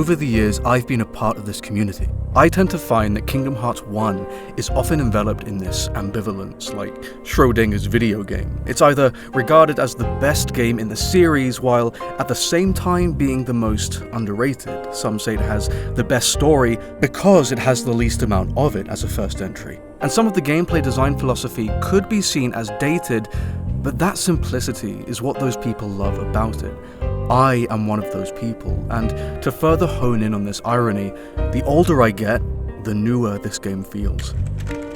Over the years, I've been a part of this community. I tend to find that Kingdom Hearts 1 is often enveloped in this ambivalence, like Schrodinger's video game. It's either regarded as the best game in the series, while at the same time being the most underrated. Some say it has the best story because it has the least amount of it as a first entry. And some of the gameplay design philosophy could be seen as dated, but that simplicity is what those people love about it. I am one of those people, and to further hone in on this irony, the older I get, the newer this game feels.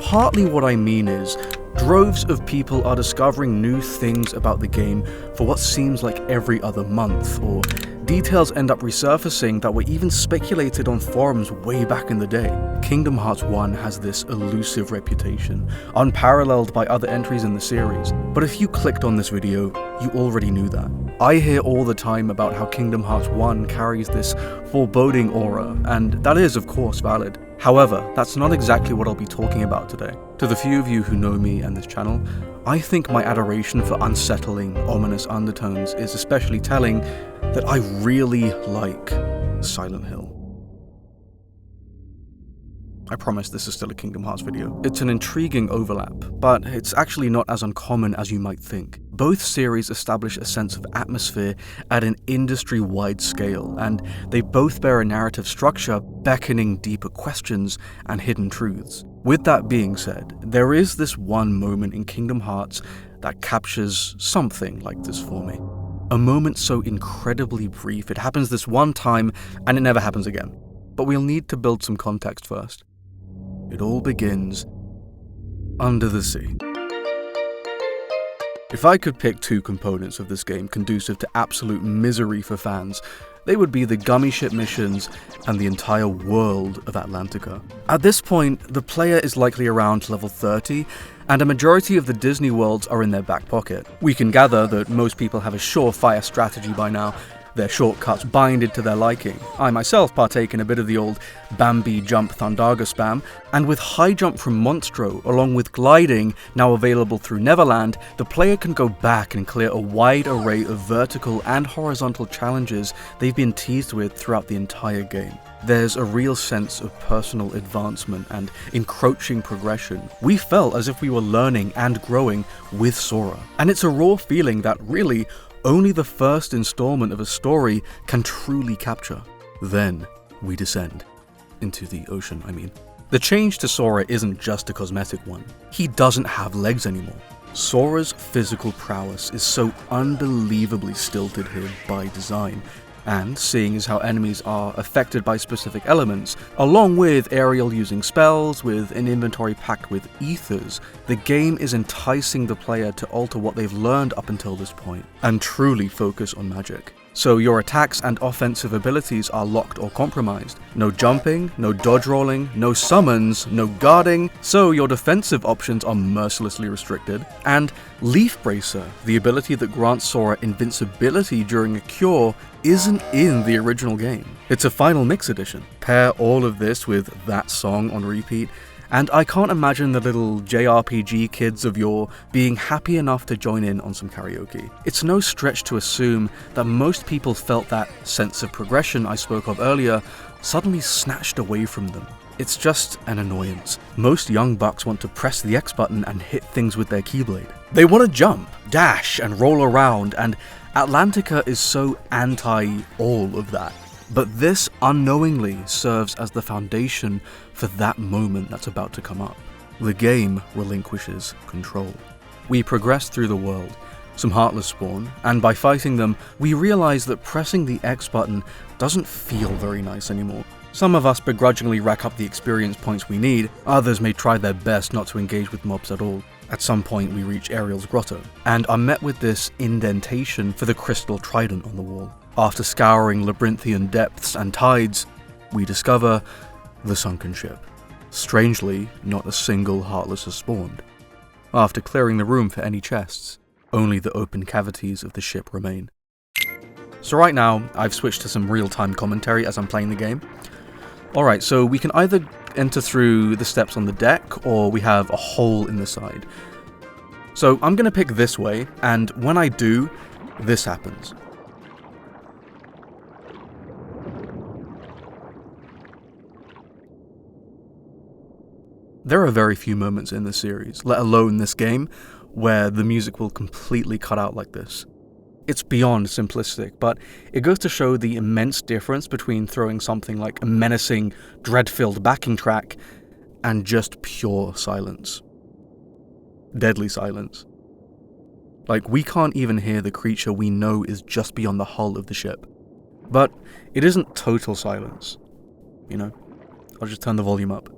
Partly what I mean is, droves of people are discovering new things about the game for what seems like every other month, or details end up resurfacing that were even speculated on forums way back in the day. Kingdom Hearts 1 has this elusive reputation, unparalleled by other entries in the series. But if you clicked on this video, you already knew that. I hear all the time about how Kingdom Hearts 1 carries this foreboding aura, and that is of course valid. However, that's not exactly what I'll be talking about today. To the few of you who know me and this channel, I think my adoration for unsettling, ominous undertones is especially telling that I really like Silent Hill. I promise this is still a Kingdom Hearts video. It's an intriguing overlap, but it's actually not as uncommon as you might think. Both series establish a sense of atmosphere at an industry-wide scale, and they both bear a narrative structure beckoning deeper questions and hidden truths. With that being said, there is this one moment in Kingdom Hearts that captures something like this for me. A moment so incredibly brief, it happens this one time and it never happens again. But we'll need to build some context first. It all begins under the sea. If I could pick two components of this game conducive to absolute misery for fans, they would be the gummy ship missions and the entire world of Atlantica. At this point, the player is likely around level 30, and a majority of the Disney worlds are in their back pocket. We can gather that most people have a surefire strategy by now, their shortcuts binded to their liking. I myself partake in a bit of the old Bambi jump Thundaga spam, and with high jump from Monstro, along with gliding now available through Neverland, the player can go back and clear a wide array of vertical and horizontal challenges they've been teased with throughout the entire game. There's a real sense of personal advancement and encroaching progression. We felt as if we were learning and growing with Sora, and it's a raw feeling that really only the first installment of a story can truly capture. Then we descend into the ocean, The change to Sora isn't just a cosmetic one. He doesn't have legs anymore. Sora's physical prowess is so unbelievably stilted here by design, and seeing as how enemies are affected by specific elements, along with Ariel using spells with an inventory packed with ethers, the game is enticing the player to alter what they've learned up until this point, and truly focus on magic. So your attacks and offensive abilities are locked or compromised. No jumping, no dodge rolling, no summons, no guarding, so your defensive options are mercilessly restricted. And Leaf Bracer, the ability that grants Sora invincibility during a cure, isn't in the original game. It's a final mix edition. Pair all of this with that song on repeat, and I can't imagine the little JRPG kids of yore being happy enough to join in on some karaoke. It's no stretch to assume that most people felt that sense of progression I spoke of earlier suddenly snatched away from them. It's just an annoyance. Most young bucks want to press the X button and hit things with their keyblade. They want to jump, dash, and roll around, and Atlantica is so anti all of that. But this unknowingly serves as the foundation for that moment that's about to come up. The game relinquishes control. We progress through the world, some Heartless spawn, and by fighting them, we realize that pressing the X button doesn't feel very nice anymore. Some of us begrudgingly rack up the experience points we need, others may try their best not to engage with mobs at all. At some point we reach Ariel's grotto, and are met with this indentation for the crystal trident on the wall. After scouring labyrinthian depths and tides, we discover the sunken ship. Strangely, not a single Heartless has spawned. After clearing the room for any chests, only the open cavities of the ship remain. So right now, I've switched to some real-time commentary as I'm playing the game. Alright, so we can either enter through the steps on the deck, or we have a hole in the side. So I'm going to pick this way, and when I do, this happens. There are very few moments in this series, let alone this game, where the music will completely cut out like this. It's beyond simplistic, but it goes to show the immense difference between throwing something like a menacing, dread-filled backing track and just pure silence. Deadly silence. Like, we can't even hear the creature we know is just beyond the hull of the ship. But it isn't total silence, you know? I'll just turn the volume up.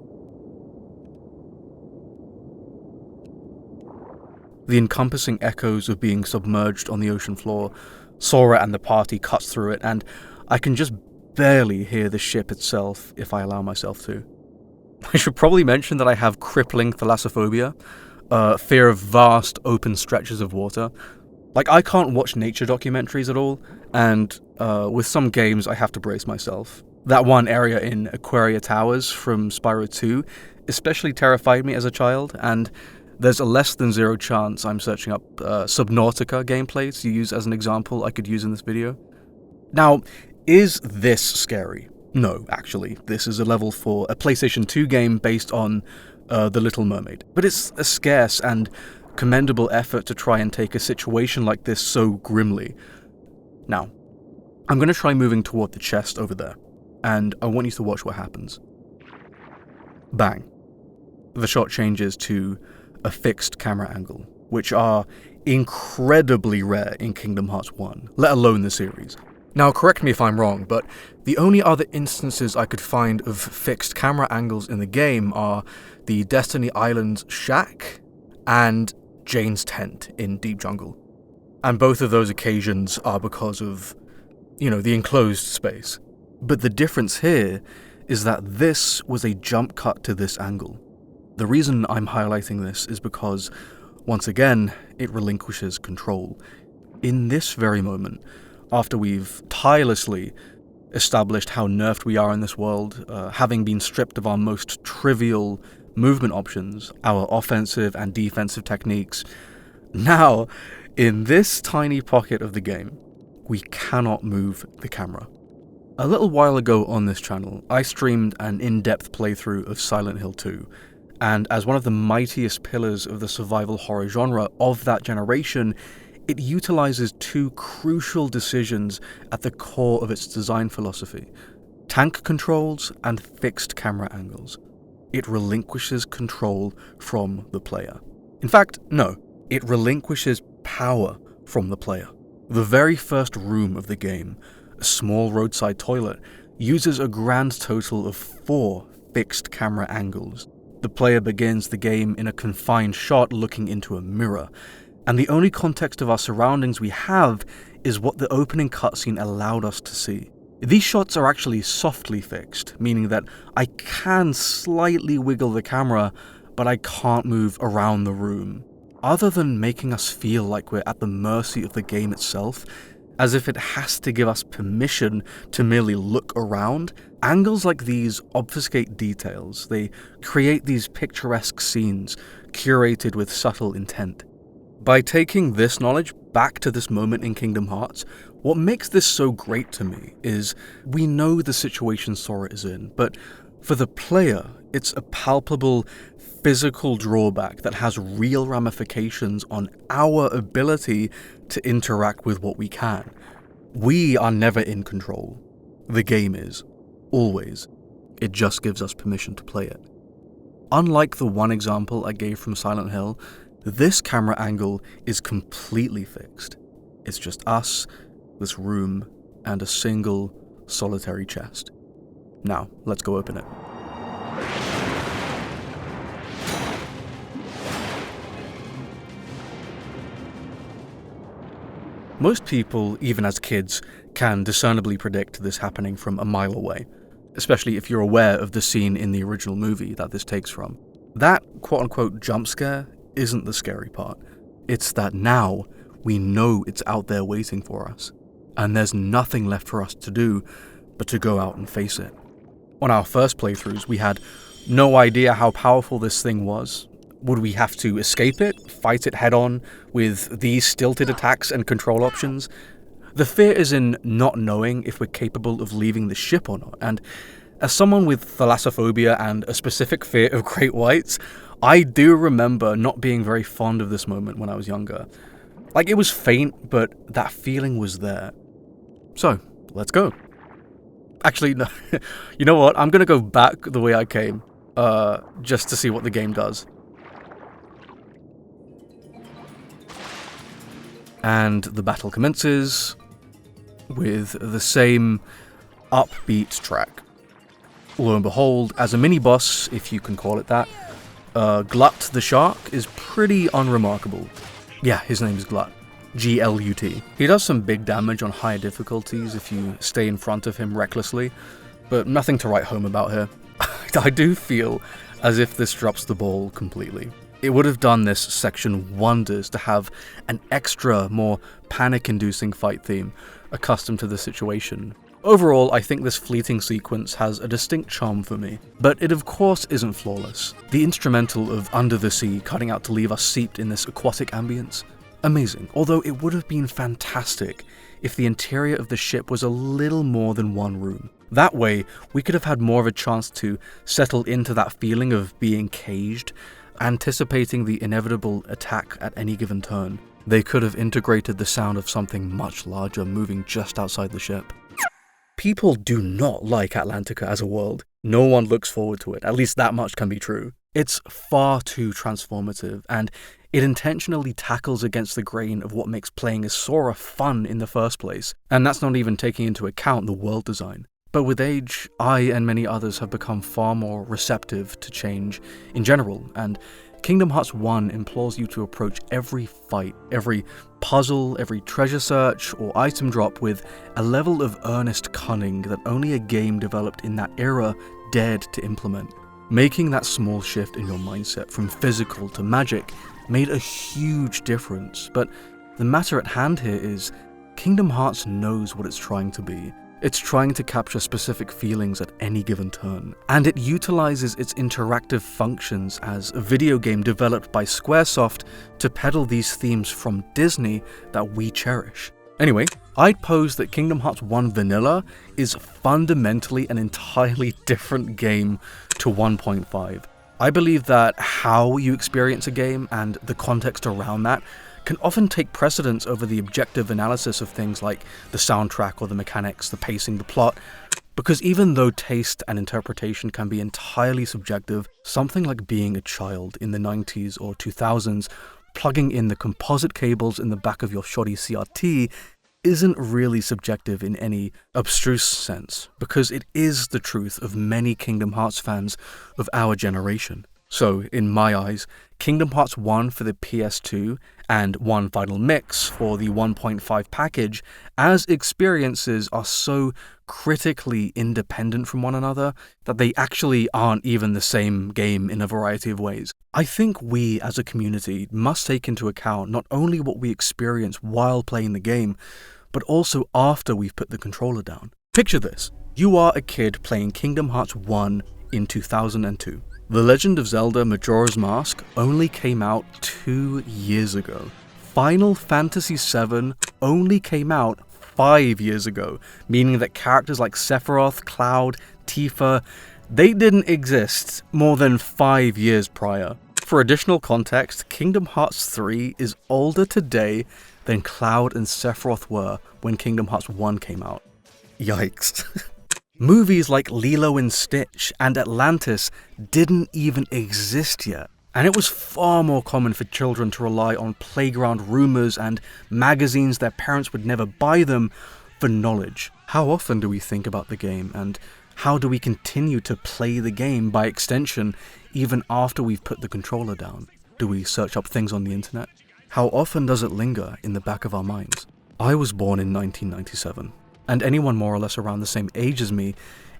The encompassing echoes of being submerged on the ocean floor, Sora and the party cuts through it, and I can just barely hear the ship itself if I allow myself to. I should probably mention that I have crippling thalassophobia, fear of vast open stretches of water. Like, I can't watch nature documentaries at all, and with some games I have to brace myself. That one area in Aquaria Towers from Spyro 2 especially terrified me as a child, and there's a less than zero chance I'm searching up Subnautica gameplay to use as an example I could use in this video. Now, is this scary? No, actually. This is a level for a PlayStation 2 game based on The Little Mermaid. But it's a scarce and commendable effort to try and take a situation like this so grimly. Now, I'm going to try moving toward the chest over there, and I want you to watch what happens. Bang. The shot changes to a fixed camera angle, which are incredibly rare in Kingdom Hearts 1, let alone the series. Now, correct me if I'm wrong, but the only other instances I could find of fixed camera angles in the game are the Destiny Island's shack and Jane's tent in Deep Jungle. And both of those occasions are because of, the enclosed space. But the difference here is that this was a jump cut to this angle. The reason I'm highlighting this is because, once again, it relinquishes control. In this very moment, after we've tirelessly established how nerfed we are in this world, having been stripped of our most trivial movement options, our offensive and defensive techniques, now, in this tiny pocket of the game, we cannot move the camera. A little while ago on this channel, I streamed an in-depth playthrough of Silent Hill 2, and as one of the mightiest pillars of the survival horror genre of that generation, it utilizes two crucial decisions at the core of its design philosophy: tank controls and fixed camera angles. It relinquishes control from the player. In fact, no, it relinquishes power from the player. The very first room of the game, a small roadside toilet, uses a grand total of 4 fixed camera angles. The player begins the game in a confined shot looking into a mirror, and the only context of our surroundings we have is what the opening cutscene allowed us to see. These shots are actually softly fixed, meaning that I can slightly wiggle the camera, but I can't move around the room. Other than making us feel like we're at the mercy of the game itself, as if it has to give us permission to merely look around, angles like these obfuscate details. They create these picturesque scenes, curated with subtle intent. By taking this knowledge back to this moment in Kingdom Hearts, what makes this so great to me is we know the situation Sora is in, but for the player, it's a palpable physical drawback that has real ramifications on our ability to interact with what we can. We are never in control. The game is. Always. It just gives us permission to play it. Unlike the one example I gave from Silent Hill, this camera angle is completely fixed. It's just us, this room, and a single, solitary chest. Now, let's go open it. Most people, even as kids, can discernibly predict this happening from a mile away, especially if you're aware of the scene in the original movie that this takes from. That quote-unquote jump scare isn't the scary part. It's that now we know it's out there waiting for us, and there's nothing left for us to do but to go out and face it. On our first playthroughs, we had no idea how powerful this thing was. Would we have to escape it, fight it head-on with these stilted attacks and control options? The fear is in not knowing if we're capable of leaving the ship or not, and As someone with thalassophobia and a specific fear of great whites, I do remember not being very fond of this moment when I was younger. Like, it was faint, but that feeling was there. So, let's go. Actually, no. You know what? I'm gonna go back the way I came, just to see what the game does. And the battle commences with the same upbeat track. Lo and behold, as a mini-boss, if you can call it that, Glut the Shark is pretty unremarkable. Yeah, his name is Glut. G-L-U-T. He does some big damage on higher difficulties if you stay in front of him recklessly, but nothing to write home about here. I do feel as if this drops the ball completely. It would have done this section wonders to have an extra, more panic-inducing fight theme, accustomed to the situation. Overall, I think this fleeting sequence has a distinct charm for me, but it of course isn't flawless. The instrumental of Under the Sea cutting out to leave us seeped in this aquatic ambience? Amazing, although it would have been fantastic if the interior of the ship was a little more than one room. That way, we could have had more of a chance to settle into that feeling of being caged, anticipating the inevitable attack at any given turn. They could have integrated the sound of something much larger moving just outside the ship. People do not like Atlantica as a world. No one looks forward to it, at least that much can be true. It's far too transformative, and it intentionally tackles against the grain of what makes playing as Sora fun in the first place, and that's not even taking into account the world design. But with age, I and many others have become far more receptive to change in general, and Kingdom Hearts 1 implores you to approach every fight, every puzzle, every treasure search or item drop with a level of earnest cunning that only a game developed in that era dared to implement. Making that small shift in your mindset from physical to magic made a huge difference, but the matter at hand here is Kingdom Hearts knows what it's trying to be. It's trying to capture specific feelings at any given turn, and it utilizes its interactive functions as a video game developed by Squaresoft to peddle these themes from Disney that we cherish. Anyway, I'd pose that Kingdom Hearts 1 Vanilla is fundamentally an entirely different game to 1.5. I believe that how you experience a game and the context around that can often take precedence over the objective analysis of things like the soundtrack or the mechanics, the pacing, the plot, because even though taste and interpretation can be entirely subjective, something like being a child in the 90s or 2000s, plugging in the composite cables in the back of your shoddy CRT isn't really subjective in any abstruse sense, because it is the truth of many Kingdom Hearts fans of our generation. So, in my eyes, Kingdom Hearts 1 for the PS2 and One Final Mix for the 1.5 package as experiences are so critically independent from one another that they actually aren't even the same game in a variety of ways. I think we as a community must take into account not only what we experience while playing the game, but also after we've put the controller down. Picture this. You are a kid playing Kingdom Hearts 1 in 2002. The Legend of Zelda Majora's Mask only came out 2 years ago. Final Fantasy VII only came out 5 years ago, meaning that characters like Sephiroth, Cloud, Tifa, they didn't exist more than 5 years prior. For additional context, Kingdom Hearts 3 is older today than Cloud and Sephiroth were when Kingdom Hearts 1 came out. Yikes. Movies like Lilo and Stitch and Atlantis didn't even exist yet, and it was far more common for children to rely on playground rumors and magazines their parents would never buy them for knowledge. How often do we think about the game, and how do we continue to play the game by extension even after we've put the controller down? Do we search up things on the internet? How often does it linger in the back of our minds? I was born in 1997. And anyone more or less around the same age as me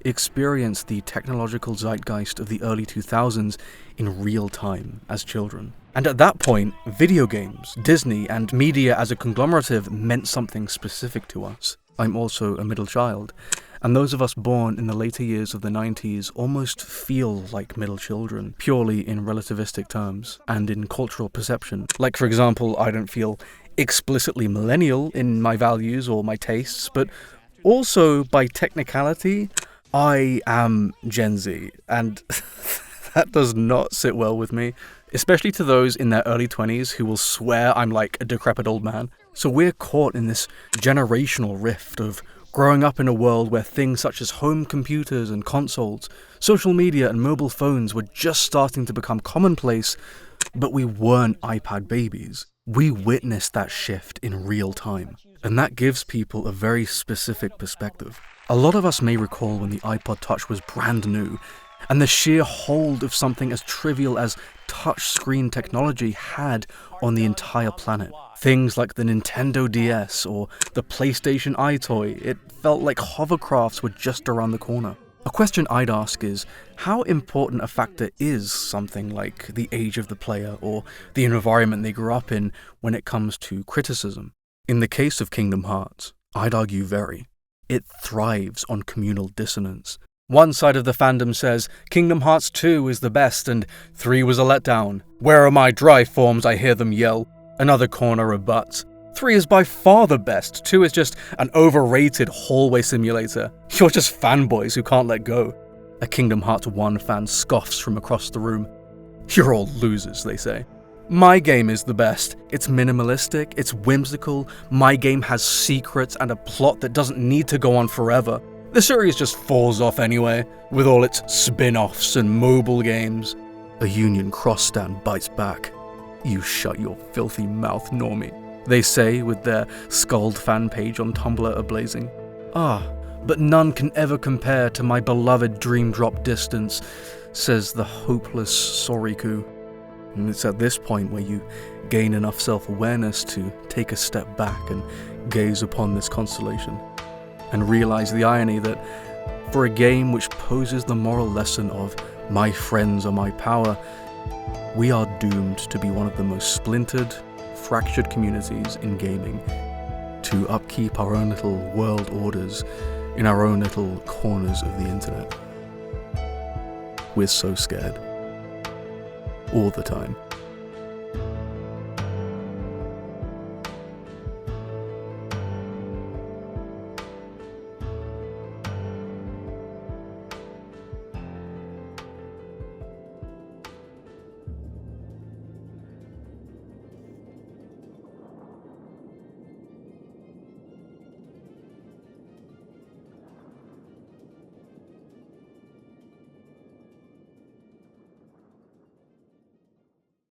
experienced the technological zeitgeist of the early 2000s in real time as children. And at that point, video games, Disney, and media as a conglomerative meant something specific to us. I'm also a middle child, and those of us born in the later years of the 90s almost feel like middle children, purely in relativistic terms and in cultural perception. Like, for example, I don't feel explicitly millennial in my values or my tastes, but also, by technicality, I am Gen Z, and that does not sit well with me, especially to those in their early 20s who will swear I'm like a decrepit old man. So we're caught in this generational rift of growing up in a world where things such as home computers and consoles, social media and mobile phones were just starting to become commonplace, but we weren't iPad babies. We witnessed that shift in real time, and that gives people a very specific perspective. A lot of us may recall when the iPod Touch was brand new, and the sheer hold of something as trivial as touchscreen technology had on the entire planet. Things like the Nintendo DS or the PlayStation iToy, it felt like hovercrafts were just around the corner. A question I'd ask is, how important a factor is something like the age of the player or the environment they grew up in when it comes to criticism? In the case of Kingdom Hearts, I'd argue very. It thrives on communal dissonance. One side of the fandom says, Kingdom Hearts 2 is the best and 3 was a letdown. Where are my dry forms, I hear them yell. Another corner rebuts. 3 is by far the best, 2 is just an overrated hallway simulator. You're just fanboys who can't let go. A Kingdom Hearts 1 fan scoffs from across the room. You're all losers, they say. My game is the best. It's minimalistic, it's whimsical, my game has secrets and a plot that doesn't need to go on forever. The series just falls off anyway, with all its spin-offs and mobile games. A Union Cross stand bites back. You shut your filthy mouth, normie, they say with their Scald fan page on Tumblr ablazing. But none can ever compare to my beloved Dream Drop Distance, says the hopeless Soriku. And it's at this point where you gain enough self-awareness to take a step back and gaze upon this constellation, and realize the irony that for a game which poses the moral lesson of my friends are my power, we are doomed to be one of the most splintered, fractured communities in gaming, to upkeep our own little world orders in our own little corners of the internet. We're so scared. All the time.